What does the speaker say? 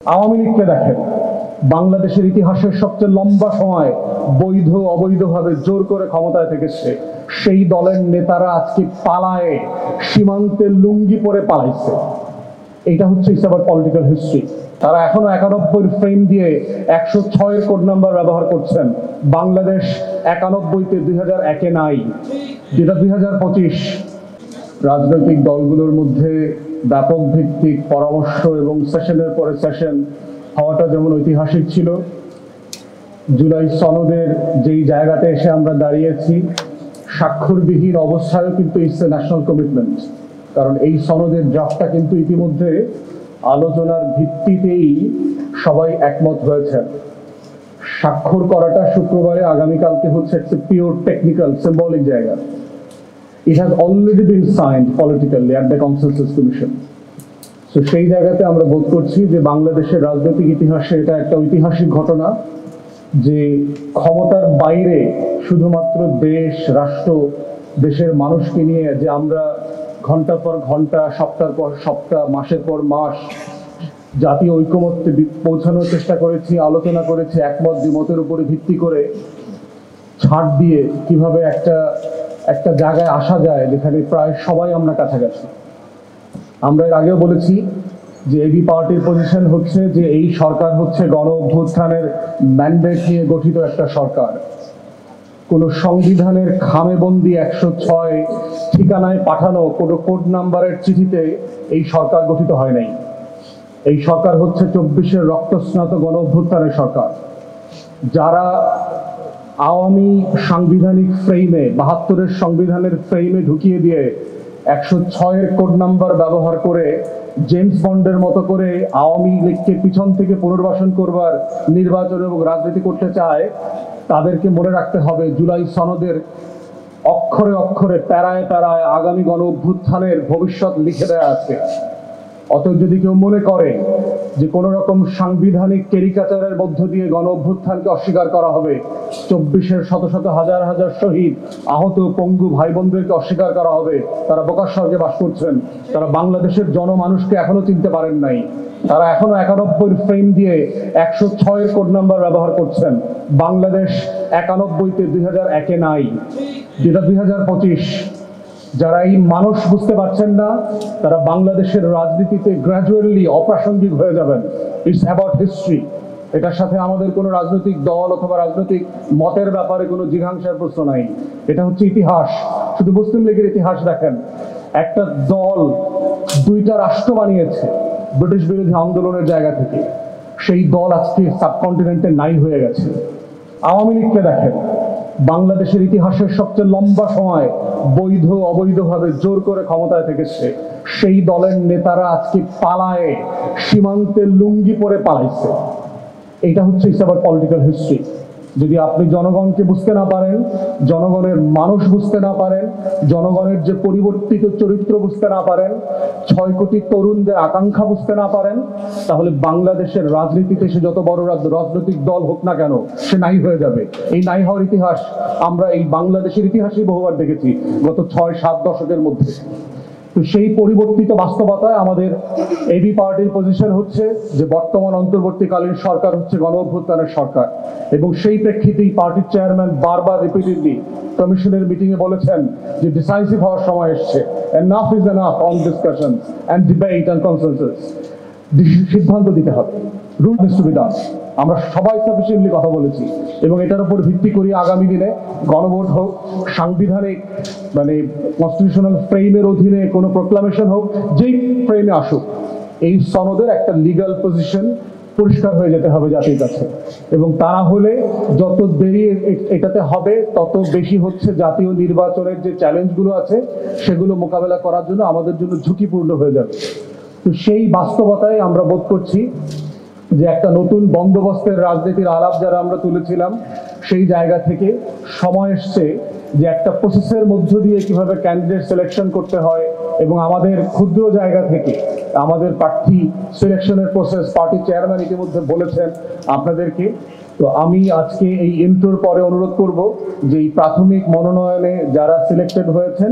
আওয়ামী লীগকে দেখেন, বাংলাদেশের ইতিহাসের সবচেয়ে লম্বা সময় বৈধ অবৈধভাবে জোর করে ক্ষমতায় থেকেছে। সেই দলের নেতারা আজকে পালায়ে সীমান্তে লুঙ্গি পরে পালাইছে। এটা হচ্ছে ইটস অ্যাবাউট পলিটিক্যাল হিস্ট্রি। তারা এখনো 91 ফ্রেম দিয়ে 106 কোড নাম্বার ব্যবহার করছেন। বাংলাদেশ 91-তে 2001-এ নাই, যেটা 2025। রাজনৈতিক দলগুলোর মধ্যে ব্যাপক ভিত্তিক পরামর্শ এবং সেশনের পরে সেশন হওয়াটা যেমন ঐতিহাসিক ছিল, জুলাই সনদের যেই জায়গাতে এসে আমরা দাঁড়িয়েছি স্বাক্ষরবিহীন অবস্থায়ও কিন্তু ইটস এ ন্যাশনাল কমিটমেন্ট। কারণ এই সনদের ড্রাফটটা কিন্তু ইতিমধ্যে আলোচনার ভিত্তিতেই সবাই একমত হয়েছেন। স্বাক্ষর করাটা শুক্রবারে, আগামীকালকে হচ্ছে একটা পিওর টেকনিক্যাল সিম্বলিক জায়গা। It has already been signed politically at the Consensus Commission. So সেই জায়গাতে আমরা বোধ করছি যে বাংলাদেশের রাজনৈতিক ইতিহাসে এটা একটা ঐতিহাসিক ঘটনা, যে ক্ষমতার বাইরে শুধুমাত্র দেশ, রাষ্ট্র, দেশের মানুষকে নিয়ে যে আমরা ঘন্টা পর ঘন্টা, সপ্তাহ পর সপ্তাহ, মাসের পর মাস জাতীয় ঐকমত্যে পৌঁছানোর চেষ্টা করেছি, আলোচনা করেছি, একমত দ্বিমতের উপরে ভিত্তি করে ছাড় দিয়ে কিভাবে একটা জায়গায় আসা যায় যেখানে প্রায় সবাই আমরা কাছাকাছি। আমরা এর আগেও বলেছি যে এবি পার্টির পজিশন হচ্ছে যে এই সরকার হচ্ছে গণ অভ্যুত্থানের ম্যান্ডেট নিয়ে গঠিত একটা সরকার। কোনো সংবিধানের খামেবন্দি 106 ঠিকানায় পাঠানো কোনো কোড নাম্বারের চিঠিতে এই সরকার গঠিত হয় নাই। এই সরকার হচ্ছে 24-এর রক্তস্নাত গণ অভ্যুত্থানের সরকার। যারা আওয়ামী সাংবিধানিক ফ্রেমে, 72-এর সংবিধানের ফ্রেমে ঢুকিয়ে দিয়ে 106-এর কোড নাম্বার ব্যবহার করে জেমস বন্ডের মতো করে আওয়ামী লীগকে পিছন থেকে পুনর্বাসন করবার নির্বাচন এবং রাজনীতি করতে চায়, তাদেরকে মনে রাখতে হবে জুলাই সনদের অক্ষরে অক্ষরে, প্যারায় প্যারায় আগামী গণ অভ্যুত্থানের ভবিষ্যৎ লিখে দেয়া আছে। অতএব যদি কেউ মনে করে যে কোনো রকম সাংবিধানিক ক্যারিকাচারের মধ্য দিয়ে গণ অভ্যুত্থানকে অস্বীকার করা হবে, 24-এর শত শত হাজার হাজার শহীদ, আহত, পঙ্গু ভাই বোনদেরকে অস্বীকার করা হবে, তারা বোকার স্বর্গে বাস করছেন। তারা বাংলাদেশের জনমানুষকে এখনো চিনতে পারেন নাই। তারা এখনো 91 ফ্রেম দিয়ে 106-এর কোড নাম্বার ব্যবহার করছেন। বাংলাদেশ 91-তে 2001-এ নাই, যেটা 2025। যারা এই মানুষ বুঝতে পারছেন না, তারা বাংলাদেশের রাজনীতিতে গ্র্যাজুয়ালি অপ্রাসঙ্গিক হয়ে যাবেন। It's about history. এটার সাথে আমাদের কোনো রাজনৈতিক দল অথবা রাজনৈতিক মতের ব্যাপারে কোনো জিঘাংসার প্রশ্ন নাই। এটা হচ্ছে ইতিহাস। শুধু মুসলিম লীগের ইতিহাস দেখেন, একটা দল 2টা রাষ্ট্র বানিয়েছে ব্রিটিশ বিরোধী আন্দোলনের জায়গা থেকে। সেই দল আজকে সাবকন্টিনেন্টে নাই হয়ে গেছে। আওয়ামী লীগকে দেখেন, বাংলাদেশের ইতিহাসের সবচেয়ে লম্বা সময় বৈধ অবৈধভাবে জোর করে ক্ষমতায় থেকেছে। সেই দলের নেতারা আজকে পালায়ে সীমান্তে লুঙ্গি পরে পালাইছে। এটা হচ্ছে ইটস অ্যাবাউট পলিটিক্যাল হিস্ট্রি। যদি আপনি জনগণকে বুঝতে না পারেন, জনগণের মানুষ বুঝতে না পারেন, জনগণের যে পরিবর্তিত চরিত্র বুঝতে না পারেন, 6 কোটি তরুণদের আকাঙ্ক্ষা বুঝতে না পারেন, তাহলে বাংলাদেশের রাজনীতিতে সে যত বড় রাজনৈতিক দল হোক না কেন, সে নাই হয়ে যাবে। এই নাই হওয়ার ইতিহাস আমরা এই বাংলাদেশের ইতিহাসেই বহুবার দেখেছি গত 6-7 দশকের মধ্যে। তো সেই পরিবর্তিত বাস্তবতায় আমাদের এবি পার্টির পজিশন হচ্ছে যে বর্তমান অন্তর্বর্তীকালীন সরকার হচ্ছে গণ অভ্যুত্থানের সরকার, এবং সেই প্রেক্ষিতেই পার্টির চেয়ারম্যান বারবার রিপিটেডলি কমিশনের মিটিংয়ে বলেছেন যে ডিসাইসিভ হওয়ার সময় এসছে। Enough is enough on discussion and debate and consensus. সিদ্ধান্ত দিতে হবে, rule needs to be done. আমরা সবাই সাফিসিয়েন্টলি কথা বলেছি এবং এটার উপর ভিত্তি করি আগামী দিনে গণভোট হোক, সাংবিধানিক কনস্টিটিউশনাল ফ্রেমের অধীনে কোনো প্রোক্লামেশন হোক, যেই ফ্রেমে আসুক, এই সনদের একটা লিগ্যাল পজিশন পরিষ্কার হয়ে যেতে হবে জাতির কাছে। এবং তা হলে যত দেরি এটাতে হবে, তত বেশি হচ্ছে জাতীয় নির্বাচনের যে চ্যালেঞ্জগুলো আছে সেগুলো মোকাবেলা করার জন্য আমাদের জন্য ঝুঁকিপূর্ণ হয়ে যাবে। তো সেই বাস্তবতায় আমরা বোধ করছি যে একটা নতুন বন্দোবস্তের রাজনীতির আলাপ যারা আমরা তুলেছিলাম, সেই জায়গা থেকে সময় এসছে যে একটা প্রসেসের মধ্য দিয়ে কিভাবে ক্যান্ডিডেট সিলেকশন করতে হয়, এবং আমাদের ক্ষুদ্র জায়গা থেকে আমাদের প্রার্থী সিলেকশনের প্রসেস পার্টি চেয়ারম্যান ইতিমধ্যে বলেছেন আপনাদেরকে। তো আমি আজকে এই ইন্ট্রোর পরে অনুরোধ করব যে এই প্রাথমিক মনোনয়নে যারা সিলেক্টেড হয়েছেন